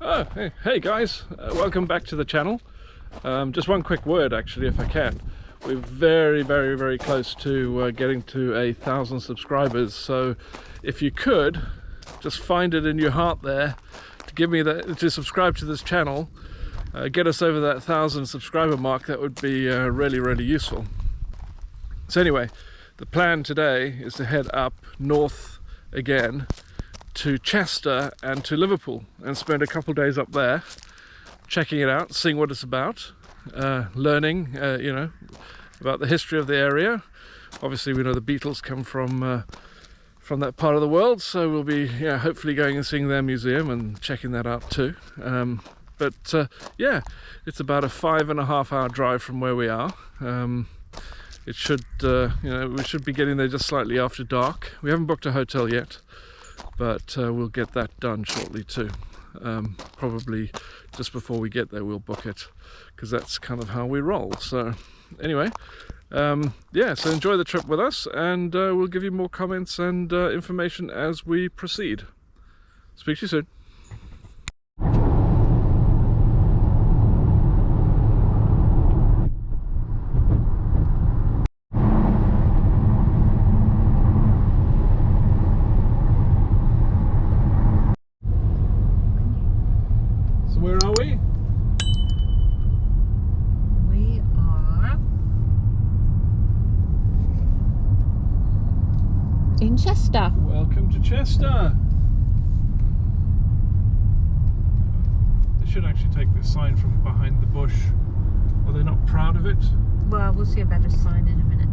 Oh, hey guys, welcome back to the channel. Just one quick word actually, if I can. We're very close to getting to 1,000 subscribers, so if you could just find it in your heart there to give me that, to subscribe to this channel, get us over that 1,000 subscriber mark, that would be really useful. So anyway, the plan today is to head up north again to Chester and to Liverpool and spend a couple days up there checking it out, seeing what it's about, learning you know, about the history of the area. Obviously we know the Beatles come from that part of the world, so we'll be hopefully going and seeing their museum and checking that out too. But yeah, it's about a 5.5 hour drive from where we are. It should you know, we should be getting there just slightly after dark. We haven't booked a hotel yet, but we'll get that done shortly too. Probably just before we get there we'll book it, because that's kind of how we roll. So anyway, yeah, so enjoy the trip with us, and we'll give you more comments and information as we proceed. Speak to you soon. Where are we? We are in Chester. Welcome to Chester. They should actually take this sign from behind the bush. Are they not proud of it? Well, we'll see a better sign in a minute.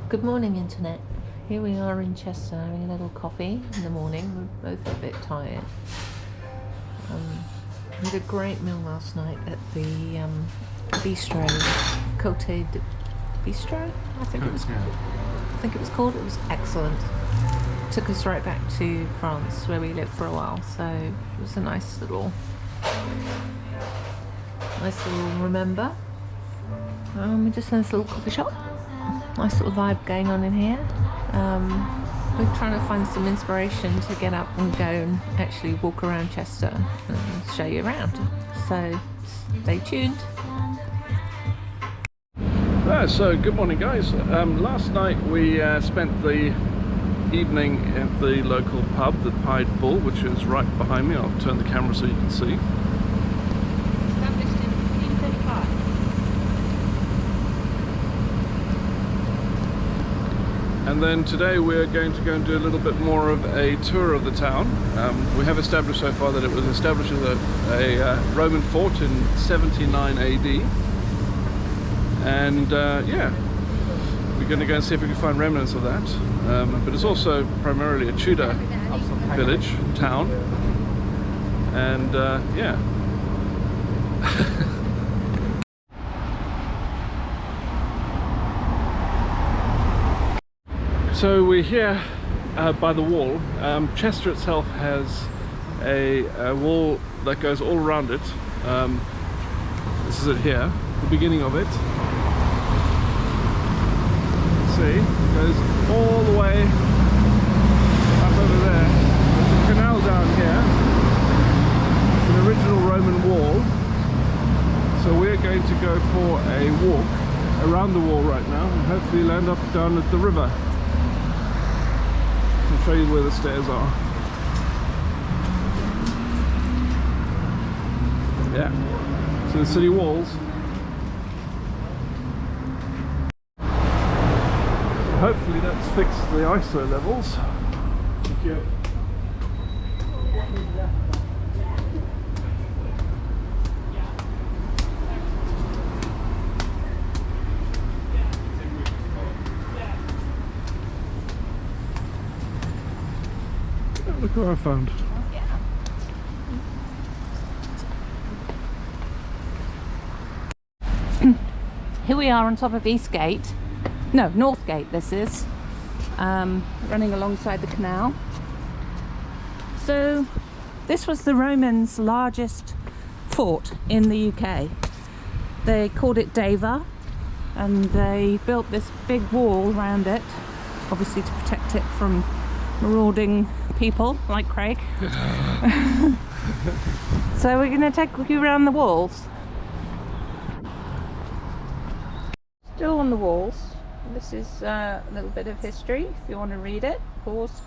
Good morning, Internet. Here we are in Chester having a little coffee in the morning. We're both a bit tired. We had a great meal last night at the bistro, Côté de Bistro, I think it was called. It was excellent. Took us right back to France where we lived for a while, so it was a nice little remember. We're just in this little coffee shop. Nice little vibe going on in here. We're trying to find some inspiration to get up and go and actually walk around Chester and show you around. So stay tuned. So good morning guys. Last night we spent the evening at the local pub, the Pied Bull, which is right behind me. I'll turn the camera so you can see. Established in 1535. And then today we're going to go and do a little bit more of a tour of the town. We have established so far that it was established as a Roman fort in 79 AD. And yeah, we're going to go and see if we can find remnants of that. But it's also primarily a Tudor village, town. And yeah. So we're here by the wall. Chester itself has a wall that goes all around it. This is it here, the beginning of it. See, it goes all the way up over there. There's a canal down here. It's an original Roman wall. So we're going to go for a walk around the wall right now and hopefully land up down at the river. I'll show you where the stairs are. Yeah, so the city walls. Hopefully that's fixed the ISO levels. Thank you. Look what I found. Here we are on top of Eastgate. No, Northgate this is. Running alongside the canal. So this was the Romans' largest fort in the UK. They called it Deva, and they built this big wall around it, obviously to protect it from marauding people like Craig. So we're going to take you around the walls. Still on the walls. This is a little bit of history if you want to read it. Pause.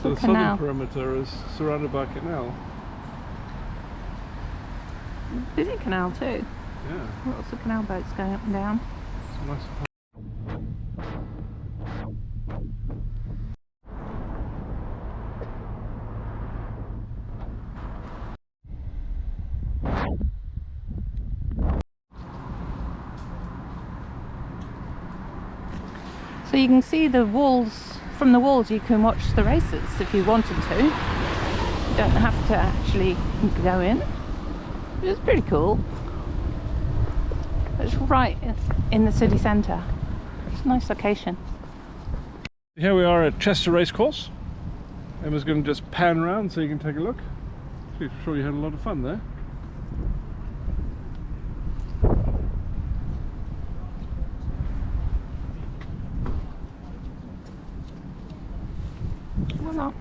So the southern perimeter is surrounded by a canal. Busy canal too. Yeah. Lots of canal boats going up and down. It's a nice. So you can see the walls. From the walls you can watch the races if you wanted to. You don't have to actually go in. It's pretty cool. It's right in the city centre. It's a nice location. Here we are at Chester Racecourse. Emma's going to just pan around so you can take a look. I'm sure you had a lot of fun there. Voila.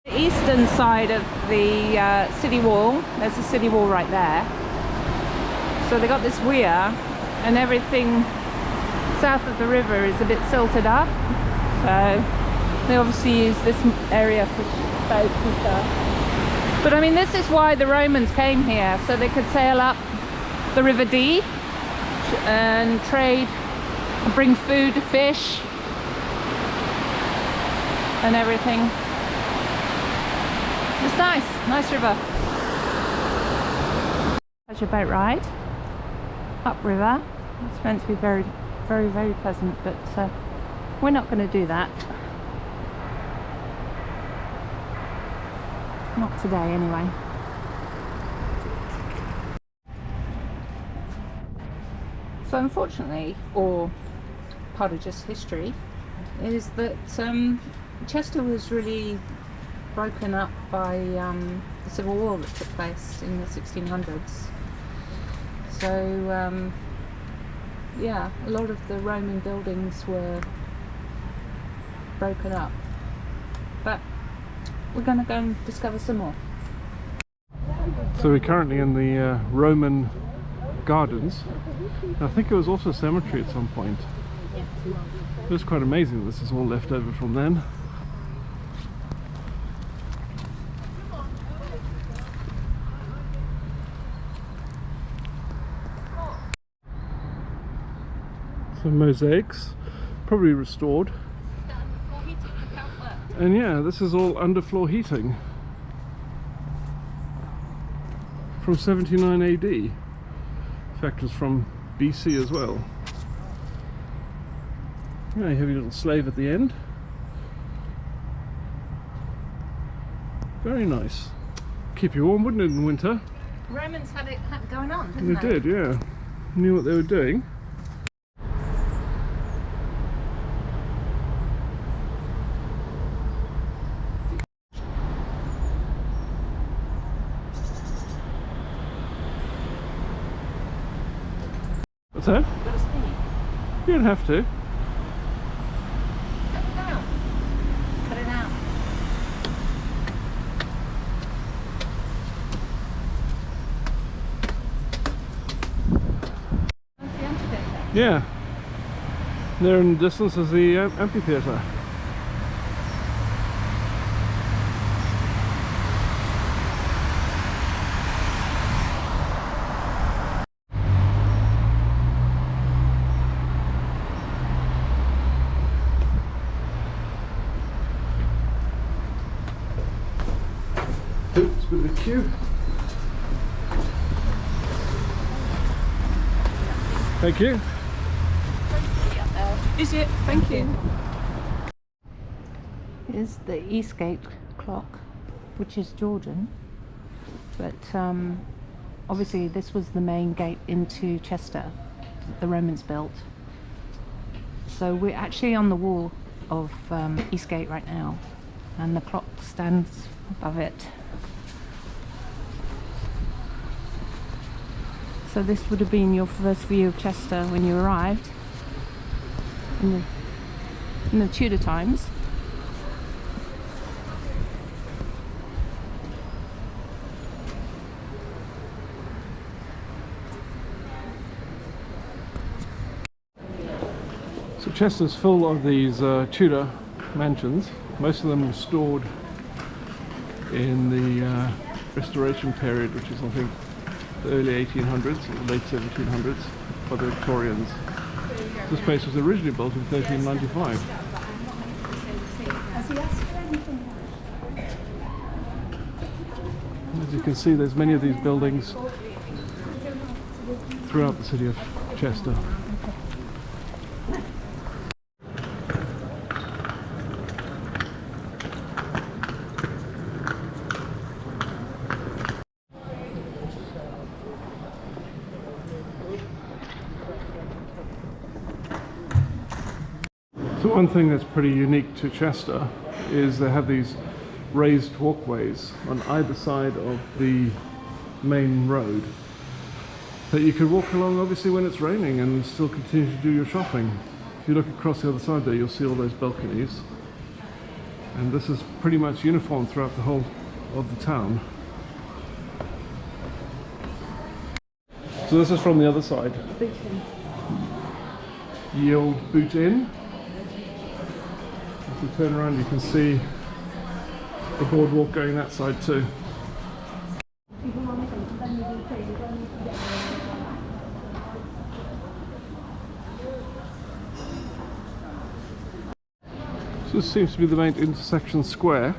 The eastern side of the city wall, there's a city wall right there. So they got this weir, and everything south of the river is a bit silted up. So they obviously use this area for boats and stuff. But I mean, this is why the Romans came here, so they could sail up the River Dee and trade, and bring food, fish, and everything. It's nice river. That's your boat ride upriver. It's meant to be very, very, very pleasant, but we're not going to do that. Not today, anyway. So unfortunately, or part of just history, is that Chester was really broken up by the Civil War that took place in the 1600s. So yeah, a lot of the Roman buildings were broken up, but we're going to go and discover some more. So we're currently in the Roman gardens. I think it was also a cemetery at some point. It was quite amazing that this is all left over from then. Some mosaics, probably restored. And yeah, this is all underfloor heating from 79 AD. In fact, it was from BC as well. Yeah, you have your little slave at the end. Very nice. Keep you warm, wouldn't it, in winter? Romans had it going on, didn't they? They did, yeah. Knew what they were doing. What's that? You don't have to. Cut it down. Cut it out. That's the amphitheatre. Yeah. There in the distance is the amphitheatre. Oops, with the queue. Thank you. Is it? Thank you. Is the Eastgate clock, which is Georgian, but obviously this was the main gate into Chester that the Romans built. So we're actually on the wall of Eastgate right now, and the clock stands above it. So this would have been your first view of Chester when you arrived in the Tudor times. So Chester's full of these Tudor mansions. Most of them were stored in the Restoration period, which is I think the early 1800s or the late 1700s by the Victorians. This place was originally built in 1395. As you can see, there's many of these buildings throughout the city of Chester. So one thing that's pretty unique to Chester is they have these raised walkways on either side of the main road that you could walk along obviously when it's raining and still continue to do your shopping. If you look across the other side there, you'll see all those balconies, and this is pretty much uniform throughout the whole of the town. So this is from the other side. Ye Old Boot Inn. If you turn around, you can see the boardwalk going that side too. So this seems to be the main intersection square,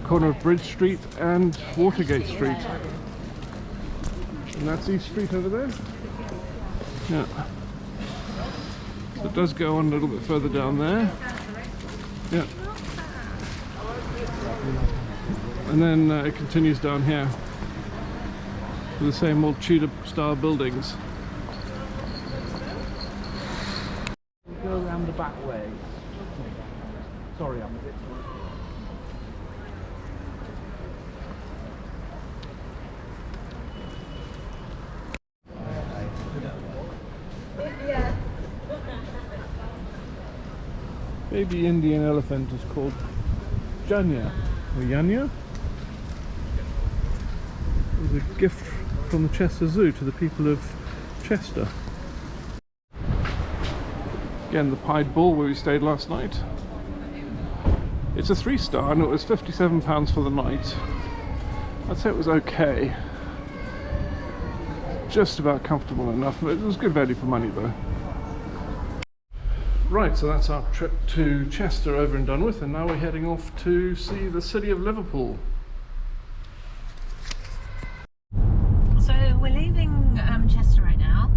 corner of Bridge Street and Watergate Street. And that's East Street over there. Yeah. So it does go on a little bit further down there. Yeah. And then it continues down here with the same old Tudor style buildings. Go around the back way. Sorry, I'm a bit. Baby Indian elephant is called Janya, or Yanya. It was a gift from the Chester Zoo to the people of Chester. Again, the Pied Bull where we stayed last night. It's a 3-star and it was £57 for the night. I'd say it was okay. Just about comfortable enough. It was good value for money though. Right, so that's our trip to Chester over and done with, and now we're heading off to see the city of Liverpool. So we're leaving Chester right now.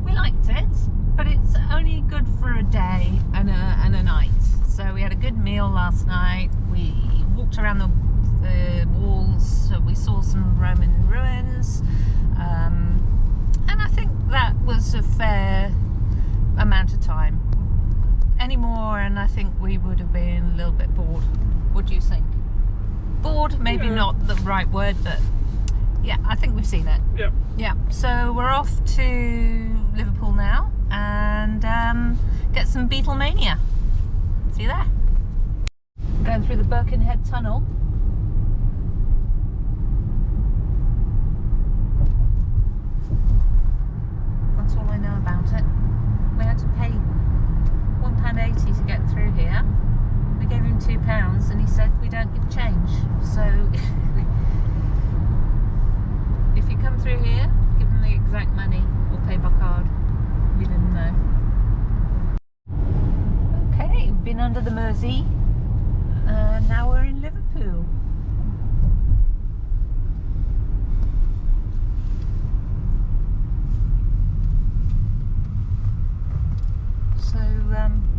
We liked it, but it's only good for a day and a night. So we had a good meal last night. We walked around the walls. So we saw some Roman ruins, and I think that was a fair amount of time. Any more and I think we would have been a little bit bored. What do you think? Bored, maybe not the right word, but yeah, I think we've seen it. Yeah, so we're off to Liverpool now and get some Beatlemania. See you there. Going through the Birkenhead Tunnel. That's all I know about it. We had to pay £1.80 to get through here. We gave him £2 and he said we don't give change. So if you come through here, give them the exact money or pay by card. We didn't know. Okay, we've been under the Mersey and now we're in Liverpool. So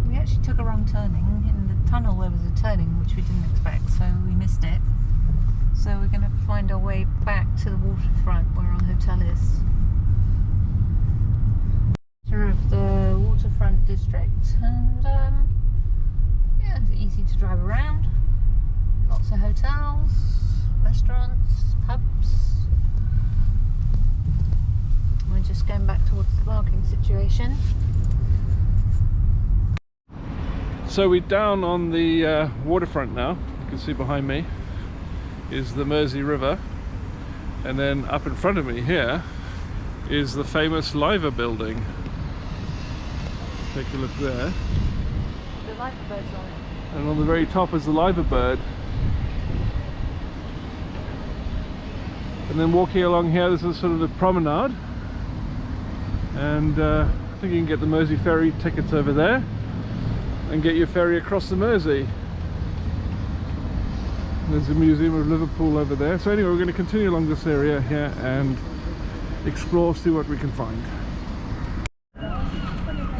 we actually took a wrong turning. In the tunnel there was a turning which we didn't expect, so we missed it. So we're going to find our way back to the waterfront where our hotel is. Of the water district, and yeah, it's easy to drive around. Lots of hotels, restaurants, pubs. We're just going back towards the parking situation. So we're down on the waterfront now. You can see behind me is the Mersey River, and then up in front of me here is the famous Liver building. Take a look there. The liver bird's on it. And on the very top is the Liver bird. And then walking along here, this is sort of the promenade, and I think you can get the Mersey ferry tickets over there and get your ferry across the Mersey. There's the Museum of Liverpool over there. So anyway, we're going to continue along this area here and explore, see what we can find.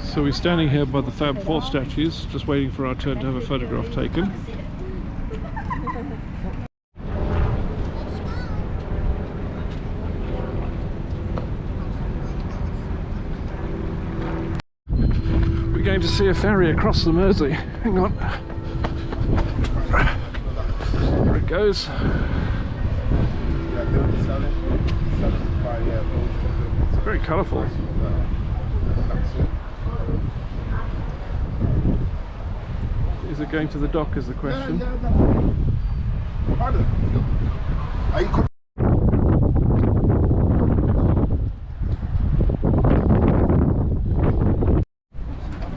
So we're standing here by the Fab Four statues, just waiting for our turn to have a photograph taken. We're going to see a ferry across the Mersey. Hang on. There it goes. It's very colourful. Is it going to the dock is the question.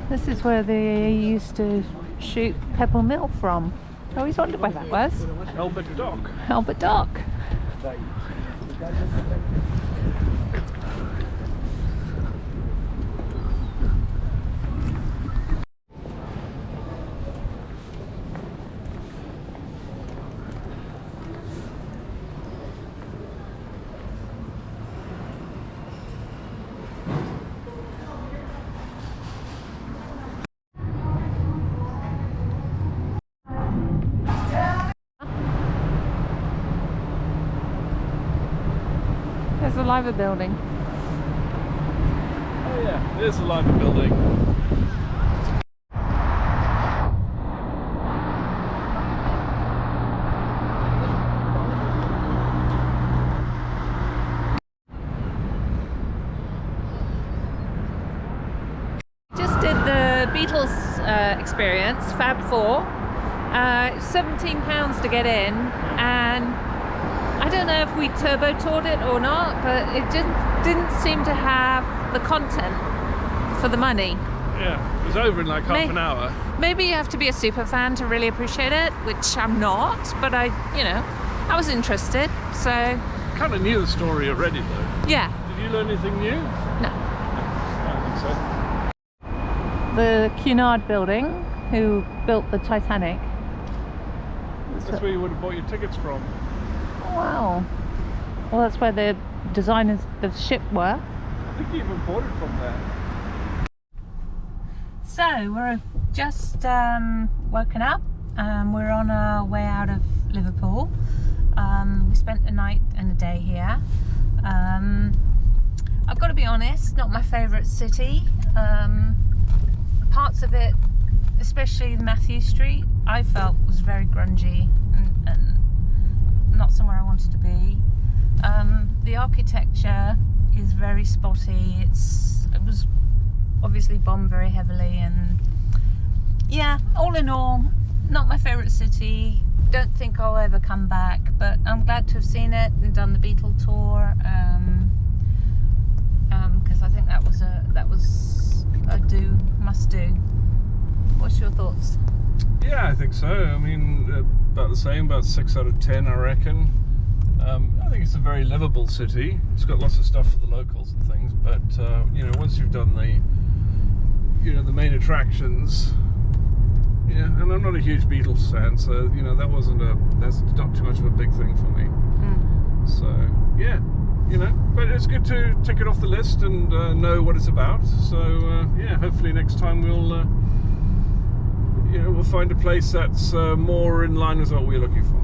This is where they used to shoot Pebble Mill from. I always wondered where that was. Albert Dock. Albert Dock. There's the Liver building. Oh yeah, there's the Liver building. Just did the Beatles experience, Fab Four. £17 to get in, and I don't know if we turbo toured it or not, but it just didn't seem to have the content for the money. Yeah, it was over in like half an hour. Maybe you have to be a super fan to really appreciate it, which I'm not, but I was interested, so. Kind of knew the story already though. Yeah. Did you learn anything new? No. I don't think so. The Cunard building, who built the Titanic. That's where you would have bought your tickets from. Wow. Well, that's where the designers of the ship were. I think you even bought it from there. So we're just woken up. We're on our way out of Liverpool. We spent a night and a day here. I've got to be honest, not my favourite city. Parts of it, especially Matthew Street, I felt was very grungy and not somewhere I wanted to be. The architecture is very spotty. It was obviously bombed very heavily, and yeah, all in all, not my favourite city. Don't think I'll ever come back, but I'm glad to have seen it and done the Beatle tour, because I think that was a must do. What's your thoughts? Yeah, I think so. I mean, about the same, about 6 out of 10, I reckon. I think it's a very livable city. It's got lots of stuff for the locals and things, but once you've done the main attractions, yeah. And I'm not a huge Beatles fan, so that's not too much of a big thing for me. So yeah, but it's good to tick it off the list and know what it's about. So yeah, hopefully next time we'll find a place that's more in line with what we're looking for.